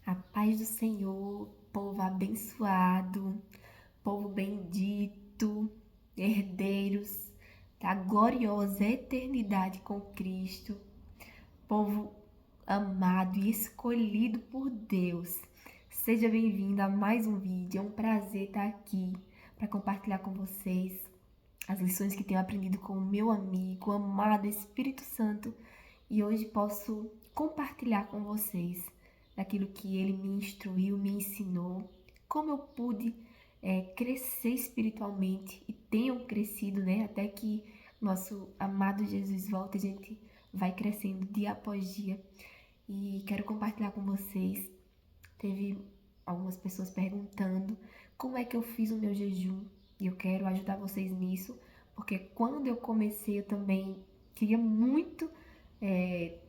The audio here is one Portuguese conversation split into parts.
A paz do Senhor, povo abençoado, povo bendito, herdeiros da gloriosa eternidade com Cristo, povo amado e escolhido por Deus. Seja bem-vindo a mais um vídeo. É um prazer estar aqui para compartilhar com vocês as lições que tenho aprendido com o meu amigo, amado Espírito Santo, e hoje posso compartilhar com vocês daquilo que ele me instruiu, me ensinou, como eu pude crescer espiritualmente e tenho crescido, né? Até que nosso amado Jesus volte, a gente vai crescendo dia após dia. E quero compartilhar com vocês. Teve algumas pessoas perguntando como é que eu fiz o meu jejum e eu quero ajudar vocês nisso, porque quando eu comecei eu também queria muito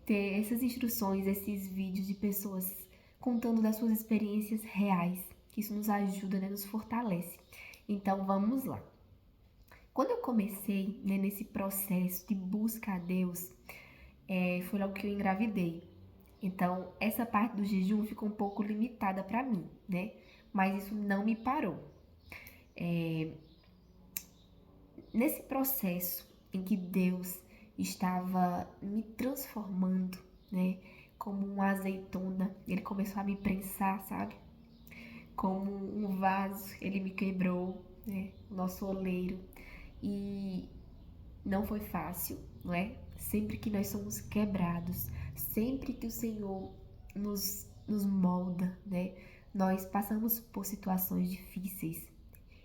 ter essas instruções, esses vídeos de pessoas contando das suas experiências reais, que isso nos ajuda, né, nos fortalece. Então vamos lá. Quando eu comecei, né, nesse processo de busca a Deus, foi logo que eu engravidei. Então, essa parte do jejum ficou um pouco limitada para mim, né? Mas isso não me parou. Nesse processo em que Deus estava me transformando, né? Como uma azeitona, ele começou a me prensar, sabe? Como um vaso, ele me quebrou, né? O nosso oleiro. E não foi fácil, não é? Sempre que nós somos quebrados, sempre que o Senhor nos molda, né? Nós passamos por situações difíceis.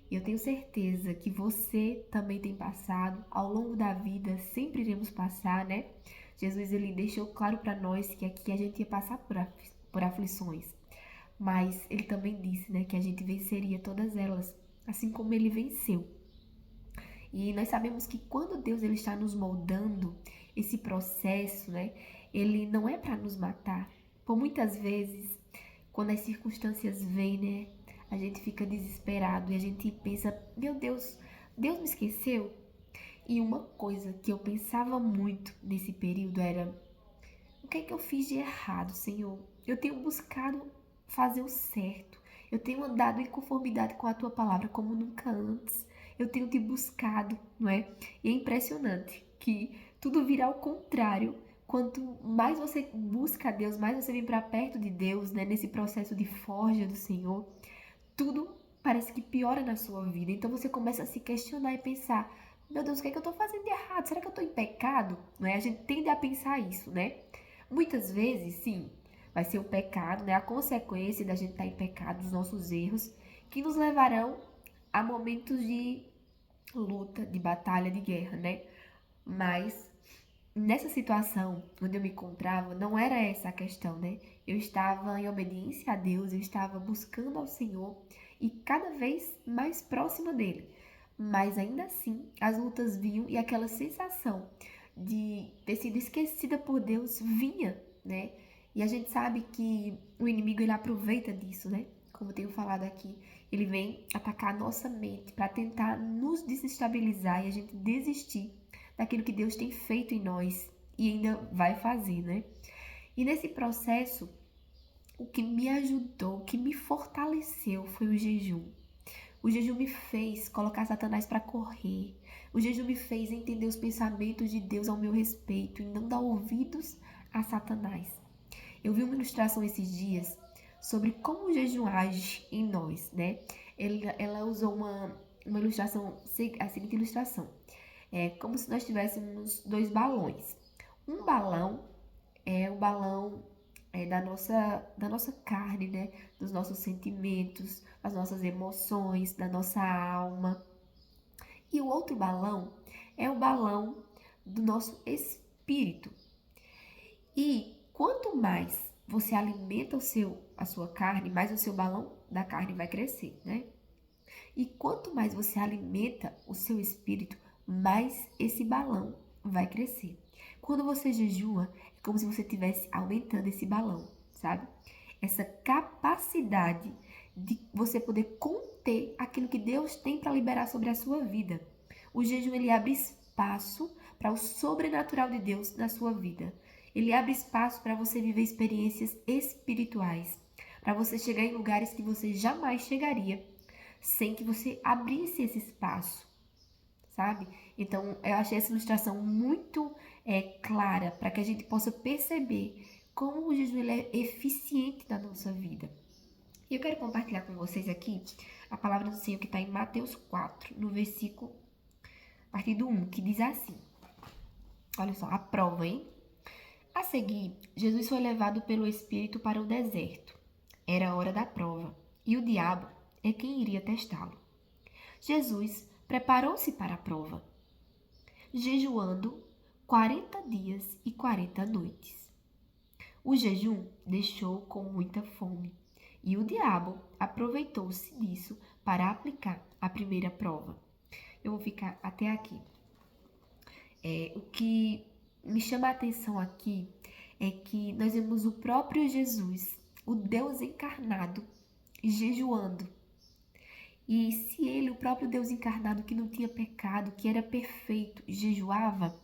Eu tenho certeza que você também tem passado, ao longo da vida, sempre iremos passar, né? Jesus, ele deixou claro para nós que aqui a gente ia passar por aflições, mas ele também disse, né, que a gente venceria todas elas, assim como ele venceu. E nós sabemos que quando Deus ele está nos moldando, esse processo, né, ele não é para nos matar. Por muitas vezes, quando as circunstâncias vêm, né, a gente fica desesperado e a gente pensa, meu Deus, Deus me esqueceu? E uma coisa que eu pensava muito nesse período era, o que é que eu fiz de errado, Senhor? Eu tenho buscado fazer o certo. Eu tenho andado em conformidade com a tua palavra como nunca antes. Eu tenho te buscado, não é? E é impressionante que tudo vira ao contrário. Quanto mais você busca a Deus, mais você vem para perto de Deus, né? Nesse processo de forja do Senhor, tudo parece que piora na sua vida. Então você começa a se questionar e pensar: meu Deus, o que é que eu estou fazendo de errado? Será que eu estou em pecado? Não é? A gente tende a pensar isso, né? Muitas vezes, sim, vai ser o pecado, né? A consequência da gente estar em pecado, dos nossos erros, que nos levarão a momentos de luta, de batalha, de guerra, né? Mas nessa situação onde eu me encontrava, não era essa a questão, né? Eu estava em obediência a Deus, eu estava buscando ao Senhor e cada vez mais próxima dele. Mas ainda assim, as lutas vinham e aquela sensação de ter sido esquecida por Deus vinha, né? E a gente sabe que o inimigo ele aproveita disso, né? Como eu tenho falado aqui, ele vem atacar a nossa mente para tentar nos desestabilizar e a gente desistir daquilo que Deus tem feito em nós e ainda vai fazer, né? E nesse processo, o que me ajudou, o que me fortaleceu foi o jejum. O jejum me fez colocar Satanás para correr. O jejum me fez entender os pensamentos de Deus ao meu respeito e não dar ouvidos a Satanás. Eu vi uma ilustração esses dias sobre como o jejum age em nós, né? Ela usou uma ilustração, a seguinte ilustração. É como se nós tivéssemos dois balões. Um balão é o balão da nossa carne, né? Dos nossos sentimentos, das nossas emoções, da nossa alma. E o outro balão é o balão do nosso espírito. E quanto mais você alimenta a sua carne, mais o seu balão da carne vai crescer, né? E quanto mais você alimenta o seu espírito, mais esse balão vai crescer. Quando você jejua, é como se você estivesse aumentando esse balão, sabe? Essa capacidade de você poder conter aquilo que Deus tem para liberar sobre a sua vida. O jejum ele abre espaço para o sobrenatural de Deus na sua vida. Ele abre espaço para você viver experiências espirituais, para você chegar em lugares que você jamais chegaria sem que você abrisse esse espaço, sabe? Então, eu achei essa ilustração muito clara para que a gente possa perceber como o jejum ele é eficiente na nossa vida. E eu quero compartilhar com vocês aqui a palavra do Senhor que está em Mateus 4, no versículo, a partir do 1, que diz assim. Olha só, a prova, hein? A seguir, Jesus foi levado pelo Espírito para o deserto. Era a hora da prova, e o diabo é quem iria testá-lo. Jesus preparou-se para a prova, jejuando 40 dias e 40 noites. O jejum deixou com muita fome, e o diabo aproveitou-se disso para aplicar a primeira prova. Eu vou ficar até aqui. O que me chama a atenção aqui é que nós vemos o próprio Jesus, o Deus encarnado, jejuando. E se ele, o próprio Deus encarnado, que não tinha pecado, que era perfeito, jejuava,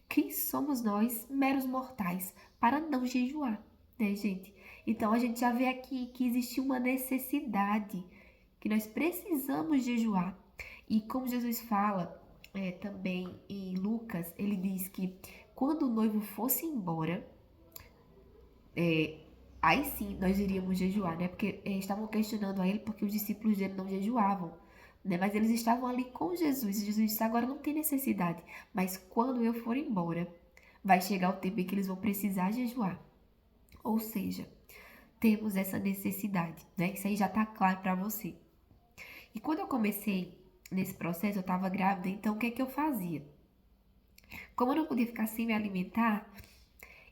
quem somos nós, meros mortais, para não jejuar, né, gente? Então a gente já vê aqui que existe uma necessidade, que nós precisamos jejuar. E como Jesus fala também em Lucas, ele diz que quando o noivo fosse embora, aí sim nós iríamos jejuar, né? Porque estavam questionando a ele porque os discípulos dele não jejuavam, né? Mas eles estavam ali com Jesus. E Jesus disse, agora não tem necessidade, mas quando eu for embora, vai chegar o tempo em que eles vão precisar jejuar. Ou seja, temos essa necessidade, né? Isso aí já tá claro para você. E quando eu comecei nesse processo, eu estava grávida, então o que é que eu fazia? Como eu não podia ficar sem me alimentar,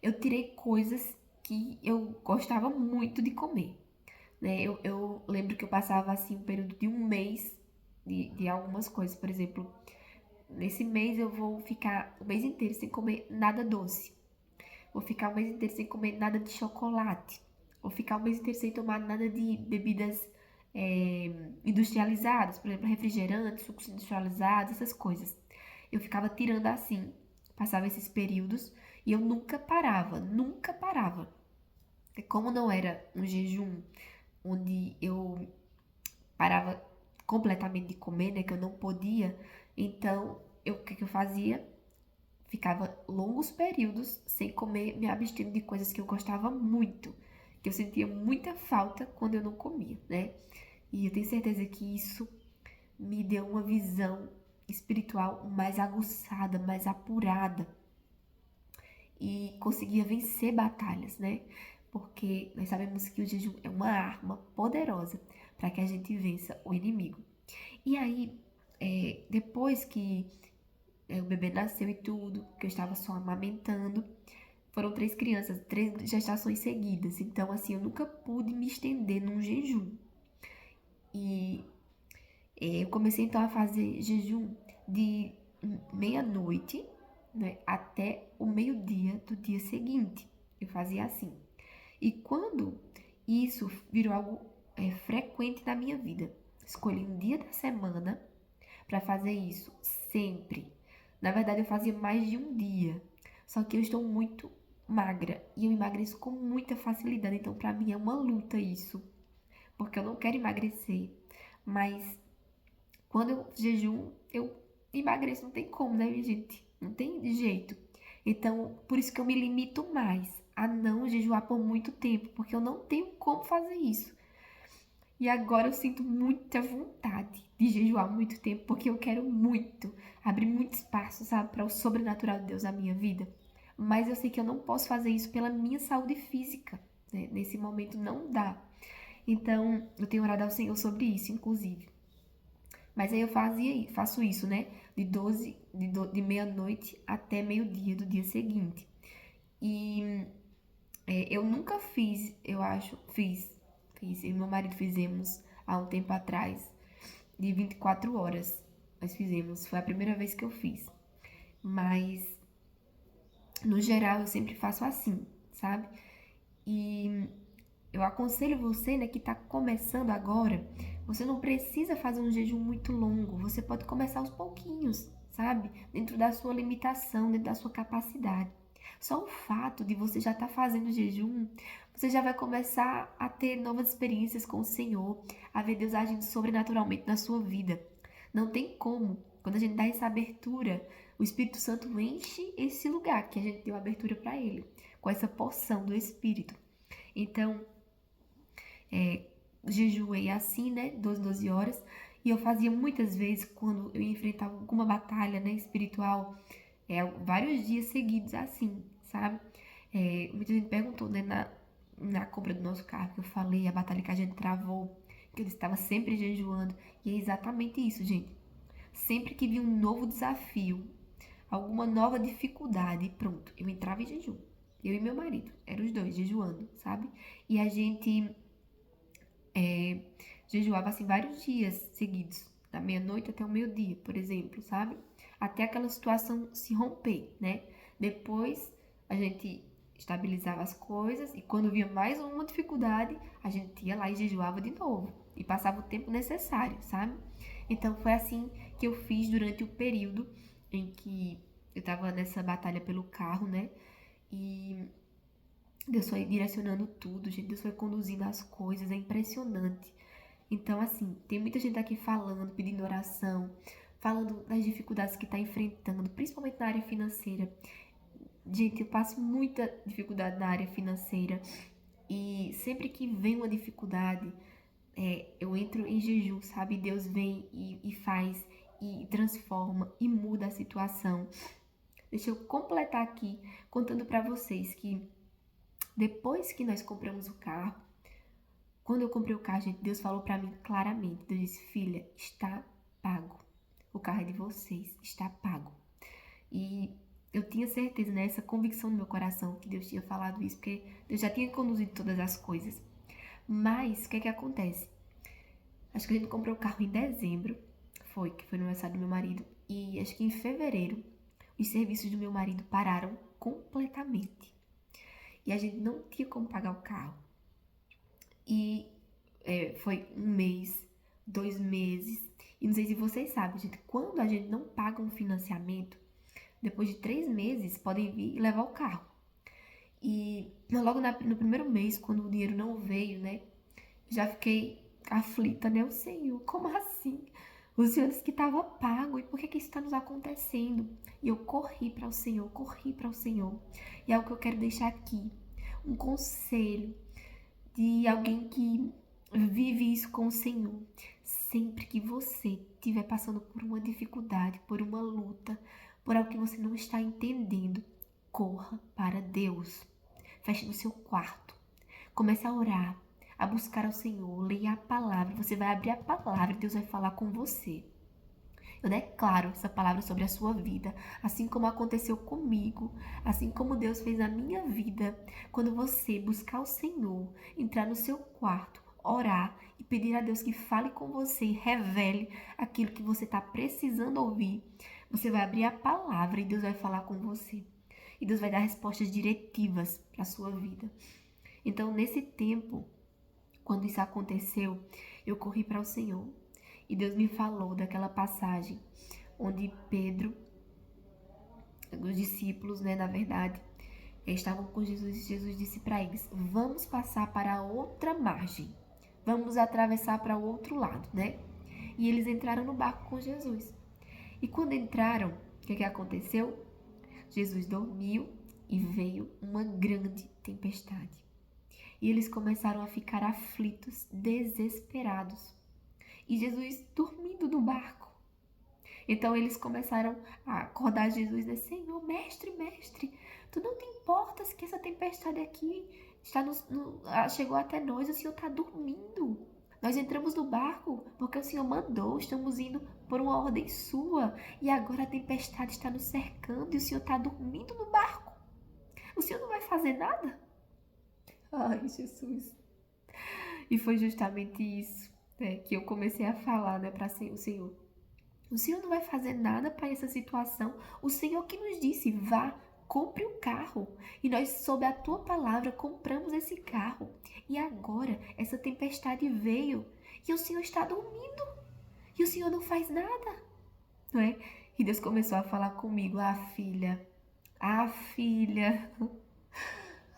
eu tirei coisas que eu gostava muito de comer, né? Eu lembro que eu passava assim um período de um mês de algumas coisas. Por exemplo, nesse mês eu vou ficar o mês inteiro sem comer nada doce. Vou ficar o mês inteiro sem comer nada de chocolate. Vou ficar o mês inteiro sem tomar nada de bebidas industrializadas, por exemplo, refrigerantes, sucos industrializados, essas coisas. Eu ficava tirando assim, passava esses períodos e eu nunca parava, nunca parava. Como não era um jejum onde eu parava completamente de comer, né, que eu não podia, então o que eu fazia? Ficava longos períodos sem comer, me abstendo de coisas que eu gostava muito, que eu sentia muita falta quando eu não comia, né? E eu tenho certeza que isso me deu uma visão espiritual mais aguçada, mais apurada. E conseguia vencer batalhas, né? Porque nós sabemos que o jejum é uma arma poderosa para que a gente vença o inimigo. E aí, depois que o bebê nasceu e tudo, que eu estava só amamentando, foram 3 crianças, 3 gestações seguidas. Então, assim, eu nunca pude me estender num jejum. E eu comecei então a fazer jejum de meia-noite, né, até o meio-dia do dia seguinte. Eu fazia assim. E quando isso virou algo frequente na minha vida, escolhi um dia da semana para fazer isso sempre. Na verdade, eu fazia mais de um dia. Só que eu estou muito magra e eu emagreço com muita facilidade. Então, para mim é uma luta isso, porque eu não quero emagrecer, mas quando eu jejum, eu emagreço, não tem como, né, minha gente? Não tem jeito. Então, por isso que eu me limito mais a não jejuar por muito tempo, porque eu não tenho como fazer isso. E agora eu sinto muita vontade de jejuar muito tempo, porque eu quero muito abrir muito espaço, sabe, para o sobrenatural de Deus na minha vida. Mas eu sei que eu não posso fazer isso pela minha saúde física, né? Nesse momento não dá. Então, eu tenho orado ao Senhor sobre isso, inclusive. Mas aí eu faço isso, né? De meia-noite até meio-dia do dia seguinte. E eu nunca fiz, eu e meu marido fizemos há um tempo atrás, de 24 horas. Nós fizemos, foi a primeira vez que eu fiz. Mas, no geral, eu sempre faço assim, sabe? E eu aconselho você, né, que tá começando agora, você não precisa fazer um jejum muito longo, você pode começar aos pouquinhos, sabe? Dentro da sua limitação, dentro da sua capacidade. Só o fato de você já estar fazendo jejum, você já vai começar a ter novas experiências com o Senhor, a ver Deus agindo sobrenaturalmente na sua vida. Não tem como. Quando a gente dá essa abertura, o Espírito Santo enche esse lugar que a gente deu abertura para ele, com essa porção do Espírito. Então, jejuei assim, né, 12 horas, e eu fazia muitas vezes quando eu enfrentava alguma batalha, né, espiritual, vários dias seguidos assim, sabe? Muita gente perguntou, né, na compra do nosso carro, que eu falei, a batalha que a gente travou, que eu estava sempre jejuando, e é exatamente isso, gente. Sempre que vi um novo desafio, alguma nova dificuldade, pronto, eu entrava em jejum. Eu e meu marido, eram os dois jejuando, sabe? E a gente jejuava assim vários dias seguidos, da meia-noite até o meio-dia, por exemplo, sabe? Até aquela situação se romper, né? Depois a gente estabilizava as coisas e quando via mais uma dificuldade, a gente ia lá e jejuava de novo e passava o tempo necessário, sabe? Então foi assim que eu fiz durante o período em que eu tava nessa batalha pelo carro, né? E Deus foi direcionando tudo, gente. Deus foi conduzindo as coisas, é impressionante. Então, assim, tem muita gente aqui falando, pedindo oração, falando das dificuldades que está enfrentando, principalmente na área financeira. Gente, eu passo muita dificuldade na área financeira e sempre que vem uma dificuldade, eu entro em jejum, sabe? Deus vem e faz e transforma e muda a situação. Deixa eu completar aqui contando para vocês que depois que nós compramos o carro, quando eu comprei o carro, gente, Deus falou para mim claramente. Deus disse, filha, está pago. O carro é de vocês, está pago. E eu tinha certeza, né, essa convicção no meu coração que Deus tinha falado isso, porque Deus já tinha conduzido todas as coisas. Mas, o que é que acontece? Acho que a gente comprou o carro em dezembro, que foi no aniversário do meu marido. E acho que em fevereiro, os serviços do meu marido pararam completamente. E a gente não tinha como pagar o carro. E foi um mês, 2 meses. E não sei se vocês sabem, gente, quando a gente não paga um financiamento, depois de 3 meses podem vir e levar o carro. E logo no primeiro mês, quando o dinheiro não veio, né, já fiquei aflita, né? O Senhor, como assim? O Senhor disse que estava pago, e por que isso está nos acontecendo? E eu corri para o Senhor, corri para o Senhor. E é o que eu quero deixar aqui, um conselho de alguém que vive isso com o Senhor. Sempre que você estiver passando por uma dificuldade, por uma luta, por algo que você não está entendendo, corra para Deus. Feche no seu quarto. Comece a orar, a buscar ao Senhor, leia a palavra. Você vai abrir a palavra e Deus vai falar com você. Eu declaro essa palavra sobre a sua vida, assim como aconteceu comigo, assim como Deus fez na minha vida. Quando você buscar o Senhor, entrar no seu quarto, orar e pedir a Deus que fale com você e revele aquilo que você está precisando ouvir, você vai abrir a palavra e Deus vai falar com você. E Deus vai dar respostas diretivas para a sua vida. Então, nesse tempo, quando isso aconteceu, eu corri para o Senhor. E Deus me falou daquela passagem onde Pedro, os discípulos, né, na verdade, estavam com Jesus e Jesus disse para eles, vamos passar para a outra margem, vamos atravessar para o outro lado, né? E eles entraram no barco com Jesus. E quando entraram, o que aconteceu? Jesus dormiu e veio uma grande tempestade. E eles começaram a ficar aflitos, desesperados. E Jesus dormindo no barco. Então eles começaram a acordar Jesus e dizer, Senhor, mestre, tu não te importas que essa tempestade aqui chegou até nós, o Senhor está dormindo. Nós entramos no barco porque o Senhor mandou, estamos indo por uma ordem sua. E agora a tempestade está nos cercando e o Senhor está dormindo no barco. O Senhor não vai fazer nada? Ai, Jesus. E foi justamente isso que eu comecei a falar, né, para o Senhor. O Senhor não vai fazer nada para essa situação. O Senhor que nos disse, vá, compre um carro. E nós, sob a tua palavra, compramos esse carro. E agora, essa tempestade veio e o Senhor está dormindo. E o Senhor não faz nada, não é? E Deus começou a falar comigo, filha, Ah, filha.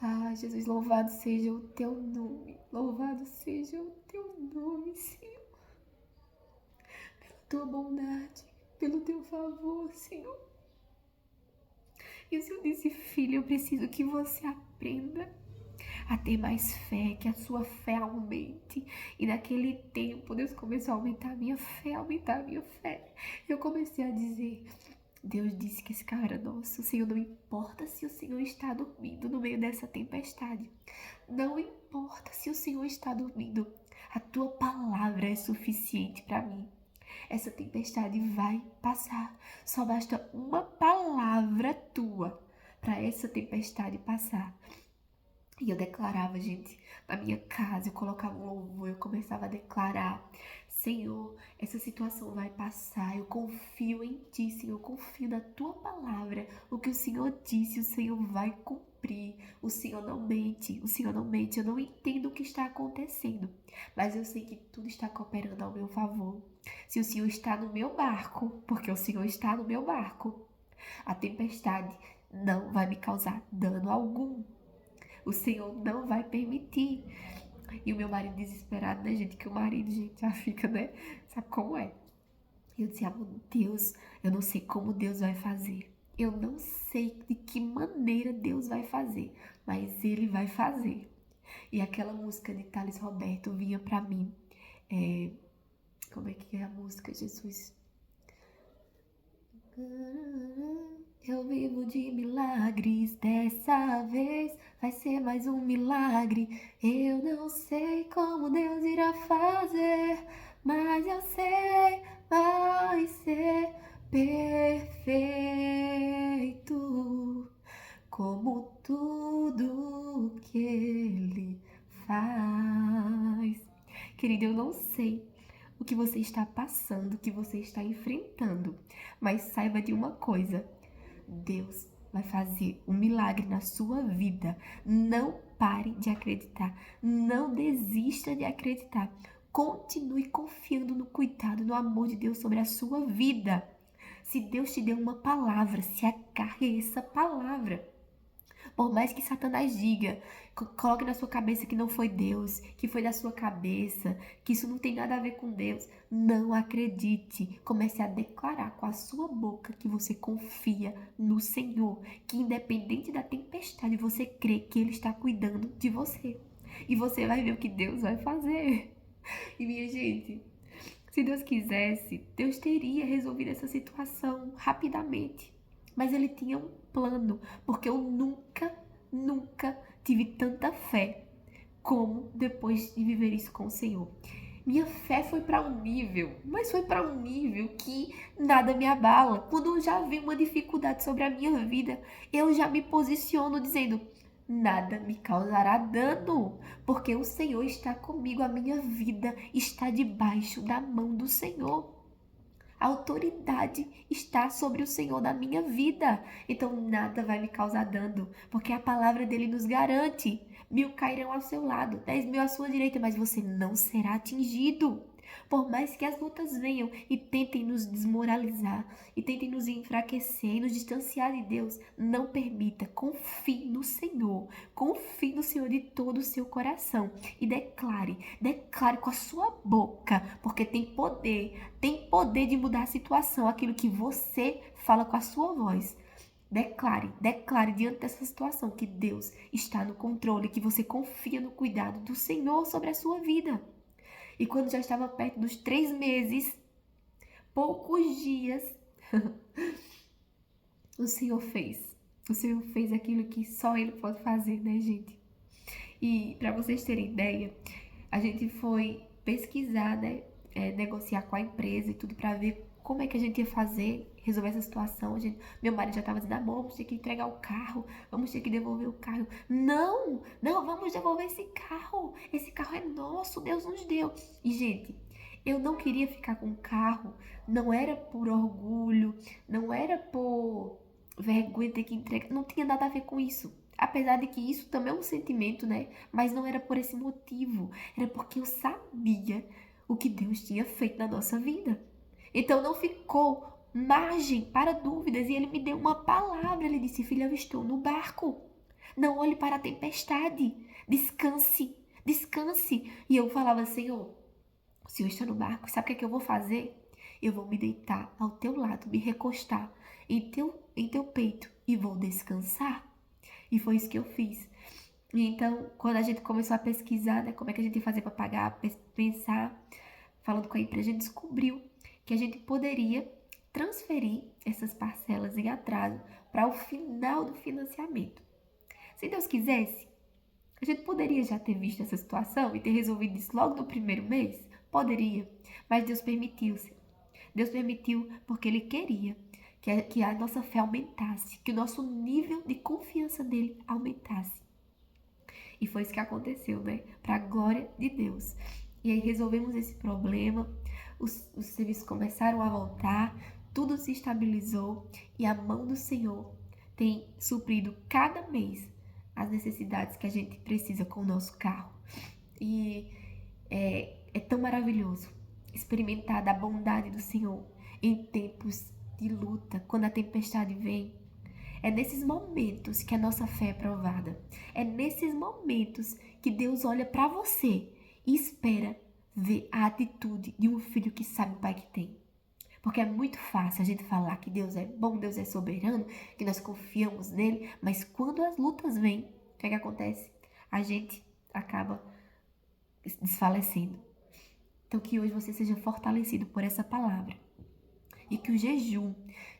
Ah, Jesus, louvado seja o teu nome. Louvado seja o teu nome, Senhor. Pela tua bondade, pelo teu favor, Senhor. E o Senhor disse, filha, eu preciso que você aprenda a ter mais fé, que a sua fé aumente. E naquele tempo, Deus começou a aumentar a minha fé, aumentar a minha fé. Eu comecei a dizer, Deus disse que esse carro era nosso. O Senhor, não importa se o Senhor está dormindo no meio dessa tempestade. Não importa se o Senhor está dormindo. A tua palavra é suficiente para mim. Essa tempestade vai passar. Só basta uma palavra tua para essa tempestade passar. E eu declarava, gente, na minha casa, eu colocava um louvor, eu começava a declarar, Senhor, essa situação vai passar, eu confio em Ti, Senhor, eu confio na Tua palavra, o que o Senhor disse, o Senhor vai cumprir, o Senhor não mente, eu não entendo o que está acontecendo, mas eu sei que tudo está cooperando ao meu favor. Se o Senhor está no meu barco, porque o Senhor está no meu barco, a tempestade não vai me causar dano algum. O Senhor não vai permitir. E o meu marido desesperado, né, gente? Que o marido, gente, já fica, né? Sabe como é? Eu disse, meu Deus, eu não sei como Deus vai fazer. Eu não sei de que maneira Deus vai fazer. Mas Ele vai fazer. E aquela música de Thales Roberto vinha pra mim. Como é que é a música, Jesus? Eu vivo de milagres, dessa vez vai ser mais um milagre. Eu não sei como Deus irá fazer, mas eu sei, vai ser perfeito, como tudo que Ele faz. Querido, eu não sei o que você está passando, o que você está enfrentando, mas saiba de uma coisa: Deus vai fazer um milagre na sua vida. Não pare de acreditar, não desista de acreditar. Continue confiando no cuidado, no amor de Deus sobre a sua vida. Se Deus te deu uma palavra, se agarre a essa palavra. Por mais que Satanás diga, coloque na sua cabeça que não foi Deus, que foi da sua cabeça, que isso não tem nada a ver com Deus, não acredite. Comece a declarar com a sua boca que você confia no Senhor, que independente da tempestade, você crê que Ele está cuidando de você. E você vai ver o que Deus vai fazer. E minha gente, se Deus quisesse, Deus teria resolvido essa situação rapidamente. Mas Ele tinha um plano, porque eu nunca tive tanta fé como depois de viver isso com o Senhor. Minha fé foi para um nível, mas foi para um nível que nada me abala. Quando eu já vi uma dificuldade sobre a minha vida, eu já me posiciono dizendo: nada me causará dano, porque o Senhor está comigo, a minha vida está debaixo da mão do Senhor. A autoridade está sobre o Senhor na minha vida. Então nada vai me causar dano, porque a palavra dele nos garante: 1000 cairão ao seu lado, 10.000 à sua direita, mas você não será atingido. Por mais que as lutas venham e tentem nos desmoralizar, e tentem nos enfraquecer e nos distanciar de Deus, não permita. Confie no Senhor. Confie no Senhor de todo o seu coração. E declare com a sua boca, porque tem poder de mudar a situação, aquilo que você fala com a sua voz. Declare diante dessa situação que Deus está no controle, que você confia no cuidado do Senhor sobre a sua vida. E quando já estava perto dos 3 meses, poucos dias, o Senhor fez. O Senhor fez aquilo que só Ele pode fazer, né, gente? E para vocês terem ideia, a gente foi pesquisar, né, negociar com a empresa e tudo para ver como é que a gente ia fazer, resolver essa situação. Meu marido já estava dizendo, amor, vamos ter que entregar o carro, vamos ter que devolver o carro. Não, vamos devolver esse carro é nosso, Deus nos deu. E, gente, eu não queria ficar com o carro, não era por orgulho, não era por vergonha de ter que entregar, não tinha nada a ver com isso. Apesar de que isso também é um sentimento, né? Mas não era por esse motivo. Era porque eu sabia o que Deus tinha feito na nossa vida. Então não ficou margem para dúvidas. E ele me deu uma palavra. Ele disse: filha, eu estou no barco. Não olhe para a tempestade. Descanse, descanse. E eu falava: Senhor, o Senhor está no barco. Sabe o que é que eu vou fazer? Eu vou me deitar ao teu lado, me recostar em teu peito e vou descansar. E foi isso que eu fiz. E então, quando a gente começou a pesquisar, né, como é que a gente ia fazer para pagar, pensar, falando com a empresa, a gente descobriu que a gente poderia transferir essas parcelas em atraso para o final do financiamento. Se Deus quisesse, a gente poderia já ter visto essa situação e ter resolvido isso logo no primeiro mês? Poderia, mas Deus permitiu-se. Deus permitiu porque Ele queria que a nossa fé aumentasse, que o nosso nível de confiança nele aumentasse. E foi isso que aconteceu, né? Para a glória de Deus. E aí resolvemos esse problema, os serviços começaram a voltar, tudo se estabilizou e a mão do Senhor tem suprido cada mês as necessidades que a gente precisa com o nosso carro. E é tão maravilhoso experimentar da bondade do Senhor em tempos de luta, quando a tempestade vem. É nesses momentos que a nossa fé é provada. É nesses momentos que Deus olha para você e espera ver a atitude de um filho que sabe o pai que tem. Porque é muito fácil a gente falar que Deus é bom, Deus é soberano, que nós confiamos nele, mas quando as lutas vêm, o que é que acontece? A gente acaba desfalecendo. Então que hoje você seja fortalecido por essa palavra e que o jejum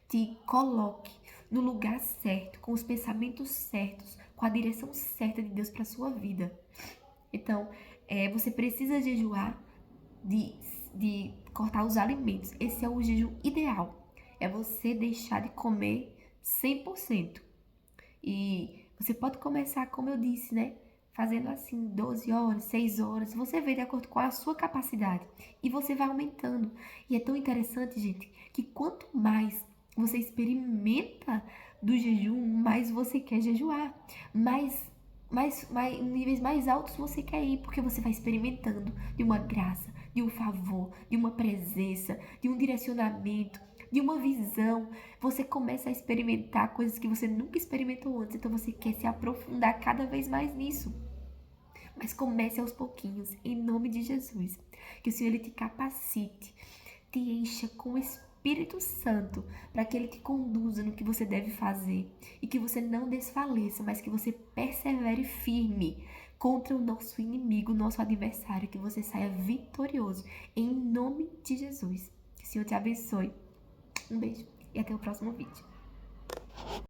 te coloque no lugar certo, com os pensamentos certos, com a direção certa de Deus para sua vida. Então, você precisa jejuar de cortar os alimentos. Esse é o jejum ideal. É você deixar de comer 100%. E você pode começar, como eu disse, né? Fazendo assim 12 horas, 6 horas. Você vê de acordo com a sua capacidade. E você vai aumentando. E é tão interessante, gente, que quanto mais você experimenta do jejum, mais você quer jejuar. Mais níveis mais altos você quer ir, porque você vai experimentando de uma graça, de um favor, de uma presença, de um direcionamento, de uma visão. Você começa a experimentar coisas que você nunca experimentou antes, então você quer se aprofundar cada vez mais nisso. Mas comece aos pouquinhos, em nome de Jesus. Que o Senhor ele te capacite, te encha com o Espírito Santo, para que ele te conduza no que você deve fazer. E que você não desfaleça, mas que você persevere firme contra o nosso inimigo, o nosso adversário. Que você saia vitorioso, em nome de Jesus. Que o Senhor te abençoe. Um beijo e até o próximo vídeo.